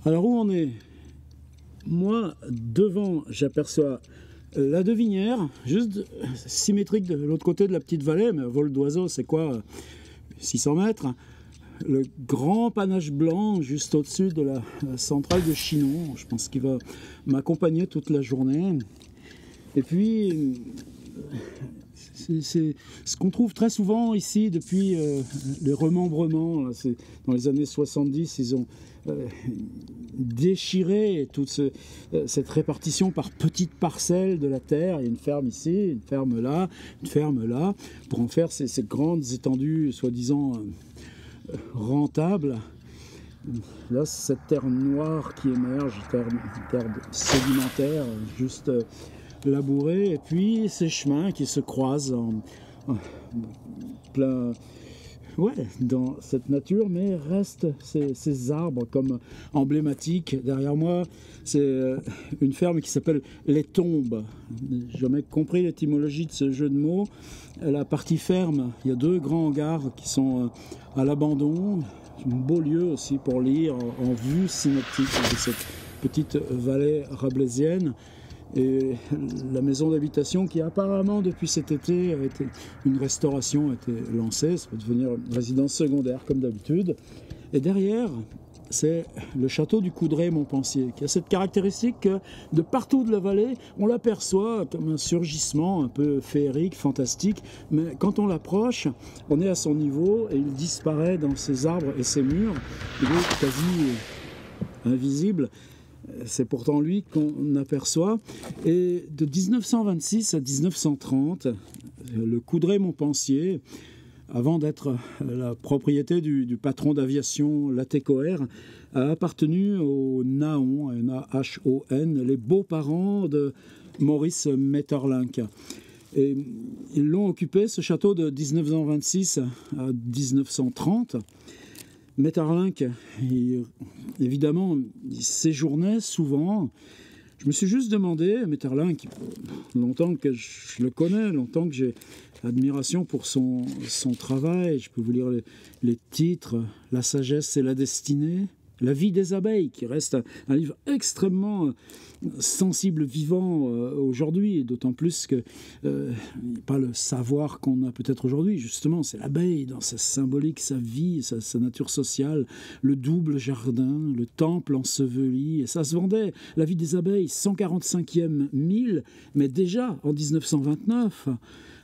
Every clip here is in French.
Alors où on est? Moi, devant, j'aperçois la Devinière, juste symétrique de l'autre côté de la petite vallée, mais vol d'oiseau, c'est quoi? 600 mètres. Le grand panache blanc juste au-dessus de la centrale de Chinon, je pense qu'il va m'accompagner toute la journée. Et puis, c'est ce qu'on trouve très souvent ici depuis les remembrements. Là, dans les années 70, ils ont déchiré toute cette répartition par petites parcelles de la terre. Il y a une ferme ici, une ferme là, pour en faire ces grandes étendues, soi-disant rentables. Là, c'est cette terre noire qui émerge, terre sédimentaire, juste labourée, et puis ces chemins qui se croisent en plein, dans cette nature, mais restent ces arbres comme emblématiques. Derrière moi, c'est une ferme qui s'appelle Les Tombes. J'ai jamais compris l'étymologie de ce jeu de mots. La partie ferme, il y a 2 grands hangars qui sont à l'abandon. Un beau lieu aussi pour lire en vue synoptique de cette petite vallée rabelaisienne. Et la maison d'habitation qui apparemment depuis cet été une restauration a été lancée, ça peut devenir une résidence secondaire comme d'habitude. Et derrière, c'est le château du Coudray-Montpensier, qui a cette caractéristique que de partout de la vallée, on l'aperçoit comme un surgissement un peu féerique, fantastique, mais quand on l'approche, on est à son niveau et il disparaît dans ses arbres et ses murs. Il est quasi invisible. C'est pourtant lui qu'on aperçoit. Et de 1926 à 1930, le Coudray-Montpensier, avant d'être la propriété du patron d'aviation Latécoère, a appartenu au Nahon, N-A-H-O-N, les beaux-parents de Maurice Maeterlinck. Et ils l'ont occupé, ce château, de 1926 à 1930. Maeterlinck, évidemment, il séjournait souvent. Je me suis juste demandé, Maeterlinck, longtemps que je le connais, longtemps que j'ai admiration pour son travail, je peux vous lire les titres, La sagesse et la destinée, La vie des abeilles, qui reste un livre extrêmement sensible, vivant aujourd'hui, d'autant plus que pas le savoir qu'on a peut-être aujourd'hui, justement, c'est l'abeille dans sa symbolique, sa vie, sa nature sociale, le double jardin, le temple enseveli, et ça se vendait, La vie des abeilles, 145e mille, mais déjà en 1929,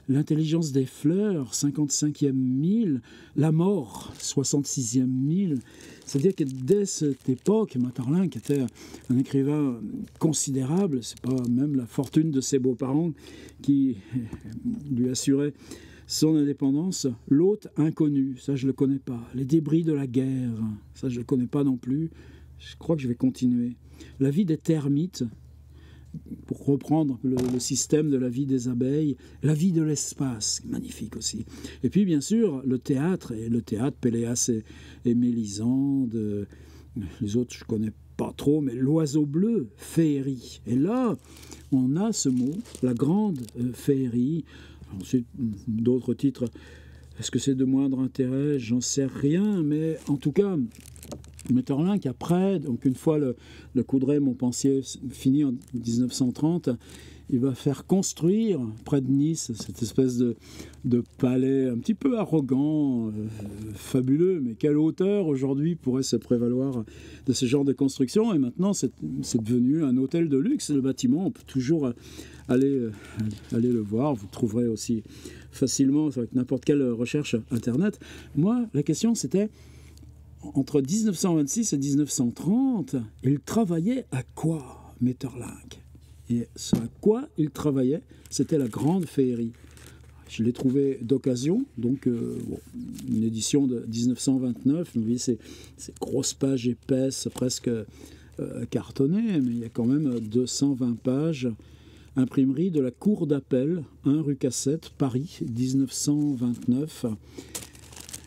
L'intelligence des fleurs, 55e mille, La mort, 66e mille. C'est-à-dire que dès cette époque, Maeterlinck était un écrivain considérable. C'est pas même la fortune de ses beaux-parents qui lui assurait son indépendance. L'hôte inconnu, ça je le connais pas. Les débris de la guerre, ça je le connais pas non plus. Je crois que je vais continuer. La vie des termites, pour reprendre le système de La vie des abeilles, La vie de l'espace, magnifique aussi. Et puis bien sûr le théâtre, Péléas et Mélisande, les autres je connais pas trop, mais L'oiseau bleu, féerie. Et là, on a ce mot, la grande féerie. Ensuite, d'autres titres, est-ce que c'est de moindre intérêt? J'en sais rien, mais en tout cas, Maeterlinck, après, donc une fois le Coudray-Montpensier fini en 1930, il va faire construire près de Nice cette espèce de palais un petit peu arrogant, fabuleux, mais quel auteur aujourd'hui pourrait se prévaloir de ce genre de construction? Et maintenant, c'est devenu un hôtel de luxe. Le bâtiment, on peut toujours aller le voir. Vous trouverez aussi facilement avec n'importe quelle recherche Internet. Moi, la question, c'était entre 1926 et 1930, il travaillait à quoi, Maeterlinck? Et ce à quoi il travaillait, c'était la grande féerie. Je l'ai trouvé d'occasion, donc une édition de 1929. Vous voyez ces grosses pages épaisses, presque cartonnées, mais il y a quand même 220 pages. Imprimerie de la Cour d'appel, 1 rue Cassette, Paris, 1929.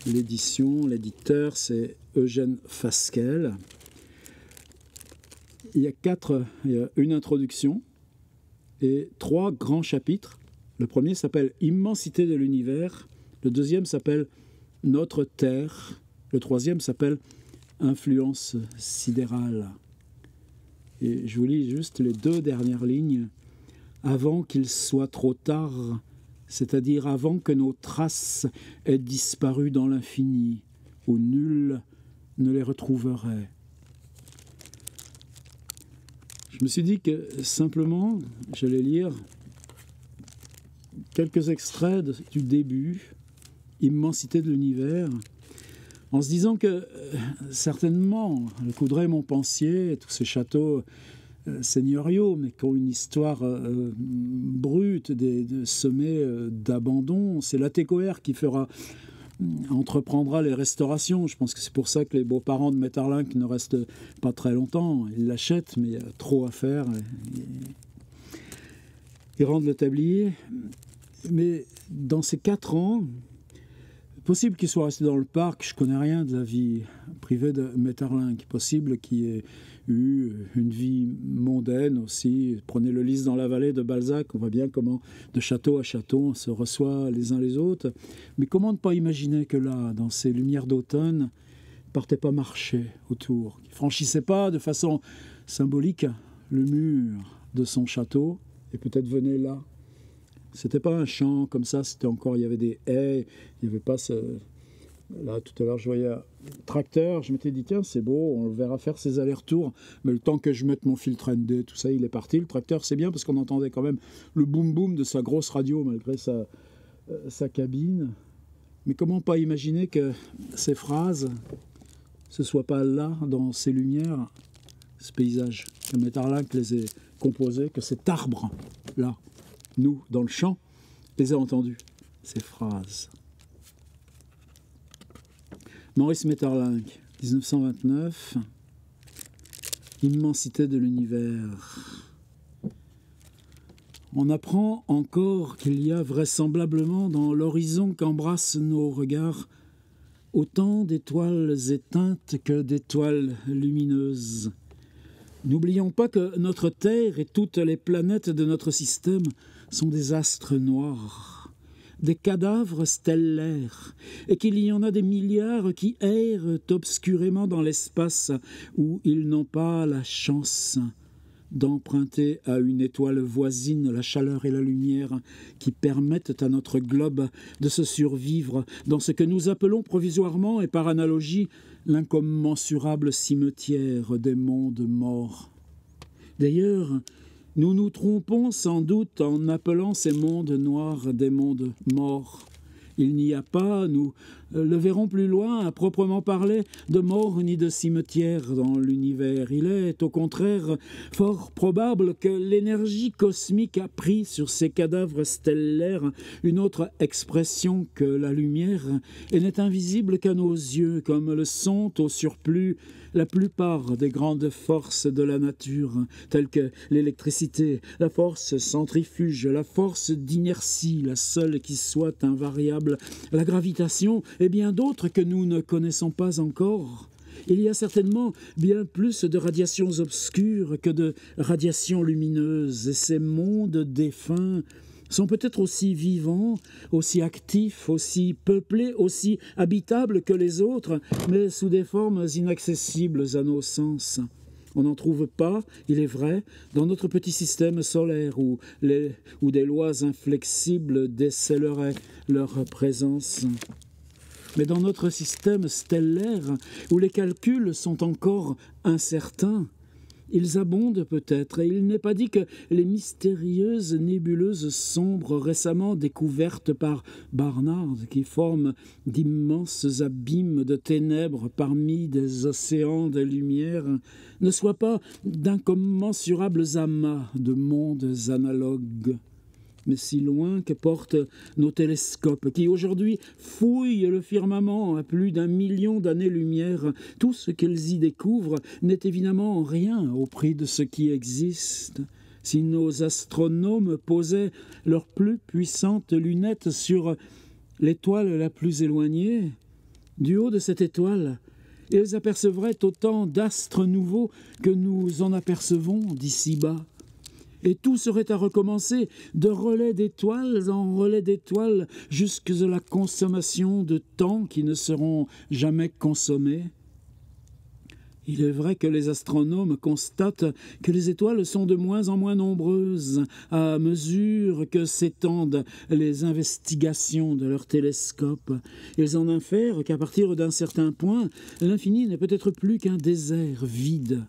L'éditeur, c'est Eugène Fasquelle. Il y a une introduction et 3 grands chapitres. Le premier s'appelle Immensité de l'univers. Le deuxième s'appelle Notre Terre. Le troisième s'appelle Influence sidérale. Et je vous lis juste les 2 dernières lignes. Avant qu'il soit trop tard, c'est-à-dire avant que nos traces aient disparu dans l'infini, où nul ne les retrouverait. Je me suis dit que simplement, j'allais lire quelques extraits du début, Immensité de l'univers, en se disant que certainement, le Coudray, Montpensier, tous ces châteaux seigneuriaux, mais qui ont une histoire brute, semée d'abandon, c'est l'Atécoère qui entreprendra les restaurations. Je pense que c'est pour ça que les beaux-parents de Maeterlinck ne restent pas très longtemps. Ils l'achètent, mais il y a trop à faire. Ils rendent le tablier. Mais dans ces 4 ans, possible qu'il soit resté dans le parc. Je ne connais rien de la vie privée de Maeterlinck. Possible qu'il ait eu une vie mondaine aussi. Prenez le Lys dans la vallée de Balzac, on voit bien comment de château à château on se reçoit les uns les autres. Mais comment ne pas imaginer que là, dans ces lumières d'automne, il ne partait pas marcher autour, il ne franchissait pas de façon symbolique le mur de son château et peut-être venait là. C'était pas un champ comme ça, c'était encore, il y avait des haies, il n'y avait pas ce... Là, tout à l'heure, je voyais un tracteur, je m'étais dit, tiens, c'est beau, on le verra faire ses allers-retours, mais le temps que je mette mon filtre ND, tout ça, il est parti. Le tracteur, c'est bien, parce qu'on entendait quand même le boum-boum de sa grosse radio, malgré sa cabine. Mais comment pas imaginer que ces phrases, ce soit pas là, dans ces lumières, ce paysage, que Maeterlinck les ait composés, que cet arbre, là, nous, dans le champ, les a entendus, ces phrases. Maurice Maeterlinck, 1929, Immensité de l'univers. On apprend encore qu'il y a vraisemblablement dans l'horizon qu'embrassent nos regards autant d'étoiles éteintes que d'étoiles lumineuses. N'oublions pas que notre Terre et toutes les planètes de notre système sont des astres noirs, des cadavres stellaires, et qu'il y en a des milliards qui errent obscurément dans l'espace où ils n'ont pas la chance d'emprunter à une étoile voisine la chaleur et la lumière qui permettent à notre globe de se survivre dans ce que nous appelons provisoirement et par analogie l'incommensurable cimetière des mondes morts. D'ailleurs, nous nous trompons sans doute en appelant ces mondes noirs des mondes morts. Il n'y a pas, nous le verrons plus loin, à proprement parler, de mort ni de cimetière dans l'univers. Il est, au contraire, fort probable que l'énergie cosmique a pris sur ces cadavres stellaires une autre expression que la lumière, et n'est invisible qu'à nos yeux, comme le sont au surplus la plupart des grandes forces de la nature, telles que l'électricité, la force centrifuge, la force d'inertie, la seule qui soit invariable, la gravitation, et bien d'autres que nous ne connaissons pas encore. Il y a certainement bien plus de radiations obscures que de radiations lumineuses, et ces mondes défunts sont peut-être aussi vivants, aussi actifs, aussi peuplés, aussi habitables que les autres, mais sous des formes inaccessibles à nos sens. On n'en trouve pas, il est vrai, dans notre petit système solaire où des lois inflexibles décèleraient leur présence. Mais dans notre système stellaire, où les calculs sont encore incertains, ils abondent peut-être, et il n'est pas dit que les mystérieuses nébuleuses sombres récemment découvertes par Barnard, qui forment d'immenses abîmes de ténèbres parmi des océans de lumière, ne soient pas d'incommensurables amas de mondes analogues, mais si loin que portent nos télescopes, qui aujourd'hui fouillent le firmament à plus d'1 million d'années-lumière. Tout ce qu'ils y découvrent n'est évidemment rien au prix de ce qui existe. Si nos astronomes posaient leurs plus puissantes lunettes sur l'étoile la plus éloignée, du haut de cette étoile, ils apercevraient autant d'astres nouveaux que nous en apercevons d'ici bas. et tout serait à recommencer, de relais d'étoiles en relais d'étoiles, jusque à la consommation de temps qui ne seront jamais consommés. Il est vrai que les astronomes constatent que les étoiles sont de moins en moins nombreuses à mesure que s'étendent les investigations de leurs télescopes. Ils en infèrent qu'à partir d'un certain point, l'infini n'est peut-être plus qu'un désert vide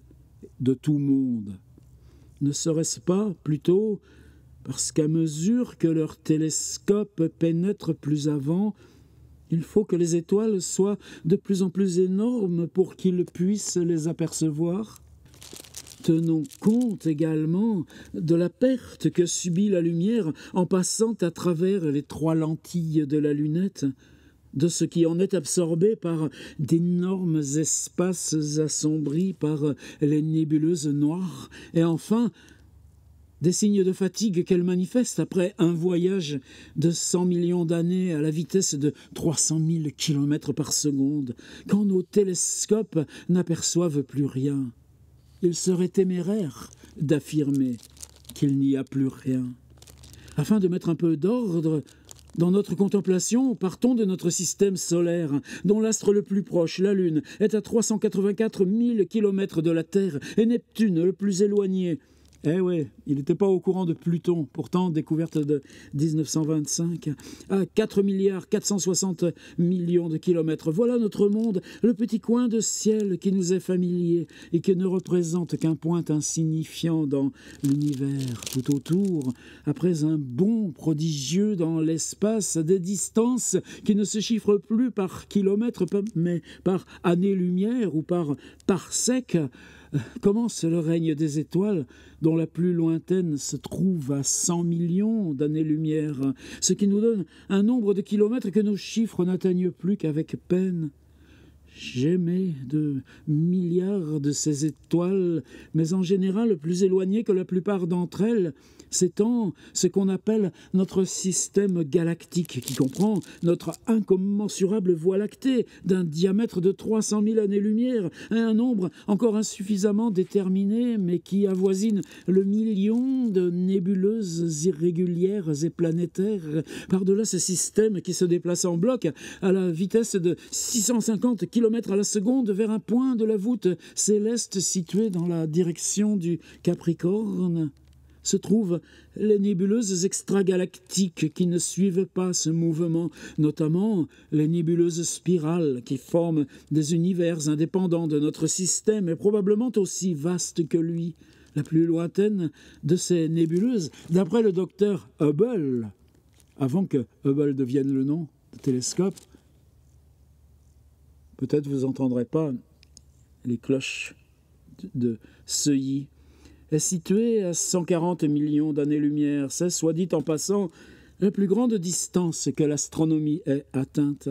de tout monde. Ne serait-ce pas plutôt parce qu'à mesure que leurs télescopes pénètrent plus avant, il faut que les étoiles soient de plus en plus énormes pour qu'ils puissent les apercevoir? Tenons compte également de la perte que subit la lumière en passant à travers les 3 lentilles de la lunette, de ce qui en est absorbé par d'énormes espaces assombris par les nébuleuses noires, et enfin des signes de fatigue qu'elle manifeste après un voyage de 100 millions d'années à la vitesse de 300 000 km par seconde, quand nos télescopes n'aperçoivent plus rien. Il serait téméraire d'affirmer qu'il n'y a plus rien. Afin de mettre un peu d'ordre dans notre contemplation, partons de notre système solaire, dont l'astre le plus proche, la Lune, est à 384 000 km de la Terre, et Neptune, le plus éloigné, eh oui, il n'était pas au courant de Pluton, pourtant découverte de 1925, à 4 460 millions de kilomètres. Voilà notre monde, le petit coin de ciel qui nous est familier et qui ne représente qu'un point insignifiant dans l'univers tout autour, après un bond prodigieux dans l'espace, des distances qui ne se chiffrent plus par kilomètre, mais par année-lumière ou par parsec. Commence le règne des étoiles, dont la plus lointaine se trouve à 100 millions d'années-lumière, ce qui nous donne un nombre de kilomètres que nos chiffres n'atteignent plus qu'avec peine. J'émets de milliards de ces étoiles, mais en général plus éloignées que la plupart d'entre elles, s'étend ce qu'on appelle notre système galactique, qui comprend notre incommensurable Voie lactée d'un diamètre de 300 000 années-lumière, un nombre encore insuffisamment déterminé, mais qui avoisine le million de nébuleuses irrégulières et planétaires. Par-delà ce système qui se déplace en bloc à la vitesse de 650 km à la seconde vers un point de la voûte céleste situé dans la direction du Capricorne, se trouvent les nébuleuses extragalactiques qui ne suivent pas ce mouvement, notamment les nébuleuses spirales qui forment des univers indépendants de notre système et probablement aussi vastes que lui. La plus lointaine de ces nébuleuses, d'après le docteur Hubble, avant que Hubble devienne le nom de télescope, peut-être vous n'entendrez pas les cloches de Seuilly, est située à 140 millions d'années-lumière. C'est, soit dit en passant, la plus grande distance que l'astronomie ait atteinte.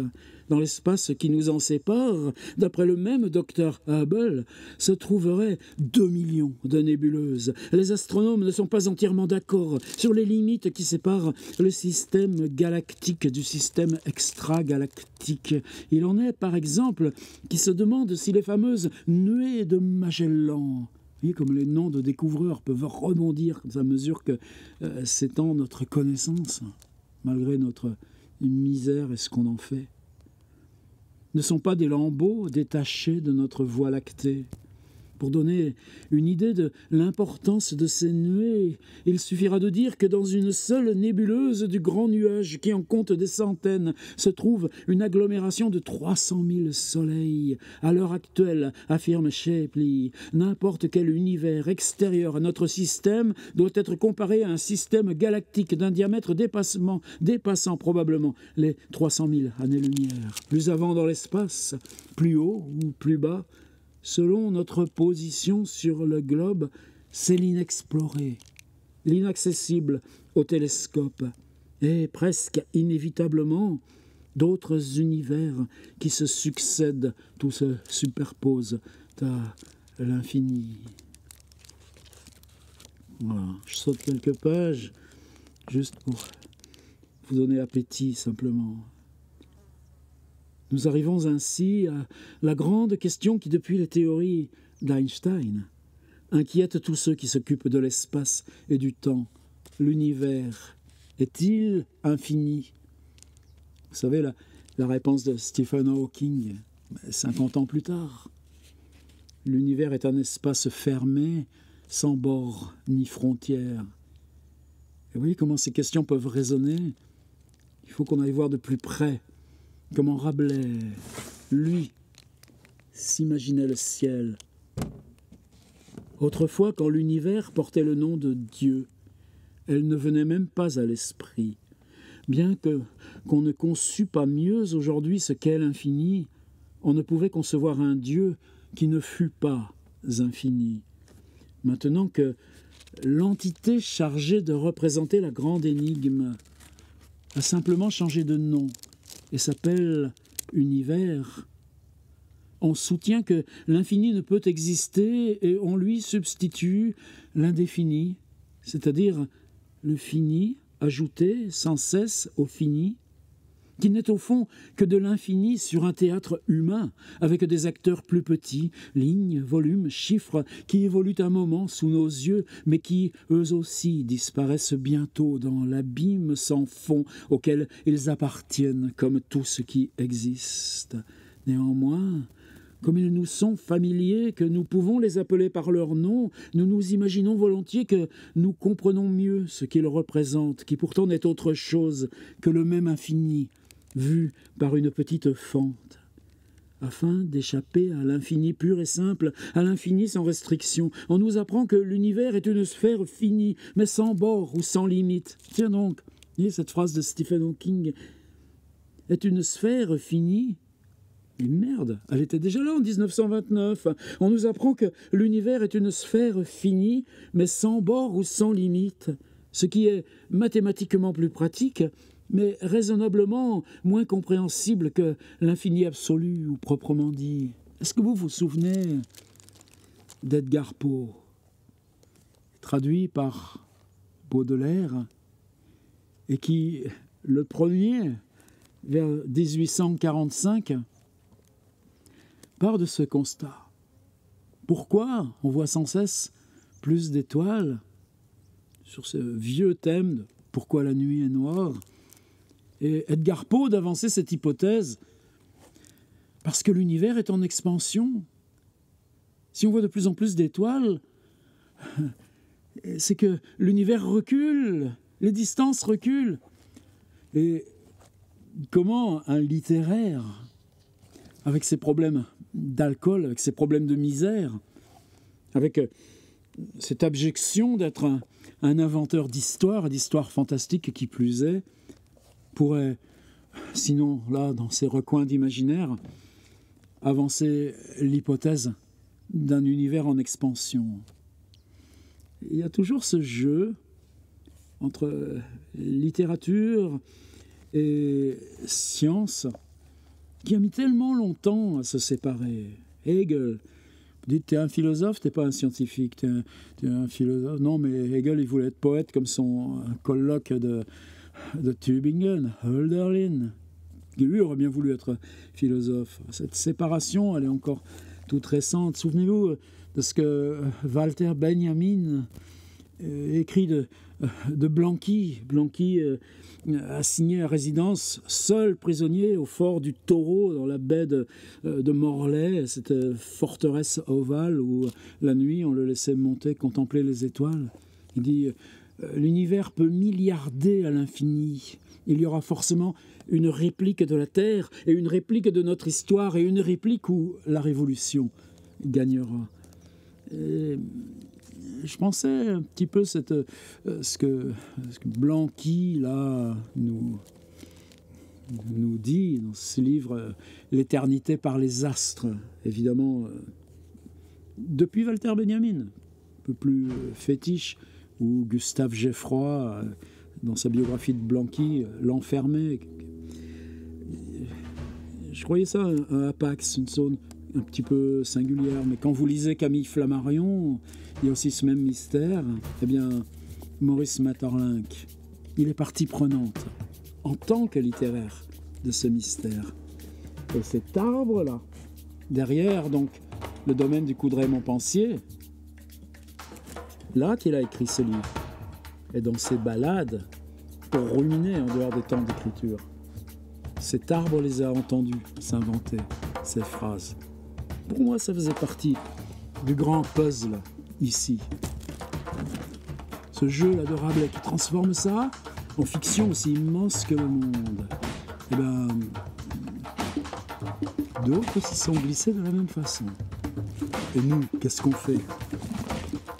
Dans l'espace qui nous en sépare, d'après le même docteur Hubble, se trouveraient 2 millions de nébuleuses. Les astronomes ne sont pas entièrement d'accord sur les limites qui séparent le système galactique du système extragalactique. Il en est, par exemple, qui se demandent si les fameuses nuées de Magellan, vous voyez comme les noms de découvreurs peuvent rebondir à mesure que s'étend notre connaissance, malgré notre misère et ce qu'on en fait, ne sont pas des lambeaux détachés de notre Voie lactée. Pour donner une idée de l'importance de ces nuées, il suffira de dire que dans une seule nébuleuse du grand nuage, qui en compte des centaines, se trouve une agglomération de 300 000 soleils. À l'heure actuelle, affirme Shapley, n'importe quel univers extérieur à notre système doit être comparé à un système galactique d'un diamètre dépassant probablement les 300 000 années-lumière. Plus avant dans l'espace, plus haut ou plus bas, selon notre position sur le globe, c'est l'inexploré, l'inaccessible au télescope, et presque inévitablement, d'autres univers qui se succèdent, tout se superpose à l'infini. Voilà, je saute quelques pages, juste pour vous donner appétit simplement. Nous arrivons ainsi à la grande question qui, depuis les théories d'Einstein, inquiète tous ceux qui s'occupent de l'espace et du temps. L'univers est-il infini? Vous savez, la réponse de Stephen Hawking, 50 ans plus tard. L'univers est un espace fermé, sans bord ni frontières. Et vous voyez comment ces questions peuvent résonner? Il faut qu'on aille voir de plus près comment Rabelais, lui, s'imaginait le ciel. Autrefois, quand l'univers portait le nom de Dieu, elle ne venait même pas à l'esprit. Bien qu'on ne conçût pas mieux aujourd'hui ce qu'est l'infini, on ne pouvait concevoir un Dieu qui ne fût pas infini. Maintenant que l'entité chargée de représenter la grande énigme a simplement changé de nom et s'appelle univers, on soutient que l'infini ne peut exister et on lui substitue l'indéfini, c'est-à-dire le fini ajouté sans cesse au fini, qui n'est au fond que de l'infini sur un théâtre humain, avec des acteurs plus petits, lignes, volumes, chiffres, qui évoluent un moment sous nos yeux, mais qui, eux aussi, disparaissent bientôt dans l'abîme sans fond auquel ils appartiennent, comme tout ce qui existe. Néanmoins, comme ils nous sont familiers, que nous pouvons les appeler par leur nom, nous nous imaginons volontiers que nous comprenons mieux ce qu'ils représentent, qui pourtant n'est autre chose que le même infini, vu par une petite fente. Afin d'échapper à l'infini pur et simple, à l'infini sans restriction, on nous apprend que l'univers est une sphère finie, mais sans bord ou sans limite. Tiens donc, voyez cette phrase de Stephen Hawking, est une sphère finie. Et merde, elle était déjà là en 1929. On nous apprend que l'univers est une sphère finie, mais sans bord ou sans limite, ce qui est mathématiquement plus pratique, mais raisonnablement moins compréhensible que l'infini absolu ou proprement dit. Est-ce que vous vous souvenez d'Edgar Poe, traduit par Baudelaire, et qui, le premier, vers 1845, part de ce constat. Pourquoi on voit sans cesse plus d'étoiles sur ce vieux thème de pourquoi la nuit est noire? Et Edgar Poe d'avancer cette hypothèse parce que l'univers est en expansion. Si on voit de plus en plus d'étoiles, c'est que l'univers recule, les distances reculent. Et comment un littéraire, avec ses problèmes d'alcool, avec ses problèmes de misère, avec cette abjection d'être un inventeur d'histoire, d'histoire fantastique qui plus est, pourrait, sinon là, dans ces recoins d'imaginaire, avancer l'hypothèse d'un univers en expansion. Il y a toujours ce jeu entre littérature et science qui a mis tellement longtemps à se séparer. Hegel, vous dites, t'es un philosophe, t'es pas un scientifique, t'es un philosophe. Non, mais Hegel, il voulait être poète comme son colloque de Tübingen, Hölderlin. Lui aurait bien voulu être philosophe. Cette séparation, elle est encore toute récente. Souvenez-vous de ce que Walter Benjamin écrit de Blanqui. Blanqui assigné à résidence, seul prisonnier au fort du Taureau, dans la baie de Morlaix, cette forteresse ovale où la nuit on le laissait monter, contempler les étoiles. Il dit l'univers peut milliarder à l'infini. Il y aura forcément une réplique de la Terre et une réplique de notre histoire et une réplique où la Révolution gagnera. Et je pensais un petit peu ce que Blanqui là nous dit dans ce livre L'éternité par les astres, évidemment depuis Walter Benjamin, un peu plus fétiche, ou Gustave Geffroy dans sa biographie de Blanqui l'enfermait. Je croyais ça un hapax, une zone un petit peu singulière, mais quand vous lisez Camille Flammarion, il y a aussi ce même mystère. Eh bien, Maurice Maeterlinck, il est partie prenante en tant que littéraire de ce mystère. Et cet arbre-là, derrière donc le domaine du Coudray-Montpensier, là qu'il a écrit ce livre. Et dans ses balades, pour ruminer en dehors des temps d'écriture. Cet arbre les a entendus s'inventer ces phrases. Pour moi, ça faisait partie du grand puzzle ici. Ce jeu adorable qui transforme ça en fiction aussi immense que le monde. Eh ben, d'autres s'y sont glissés de la même façon. Et nous, qu'est-ce qu'on fait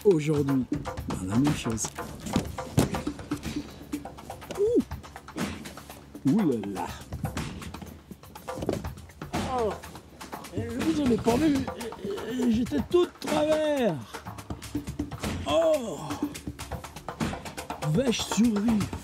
aujourd'hui? Ben, la même chose. Ouh là là. Oh, je vous avais pas vu. J'étais tout de travers. Oh, vais-je survivre?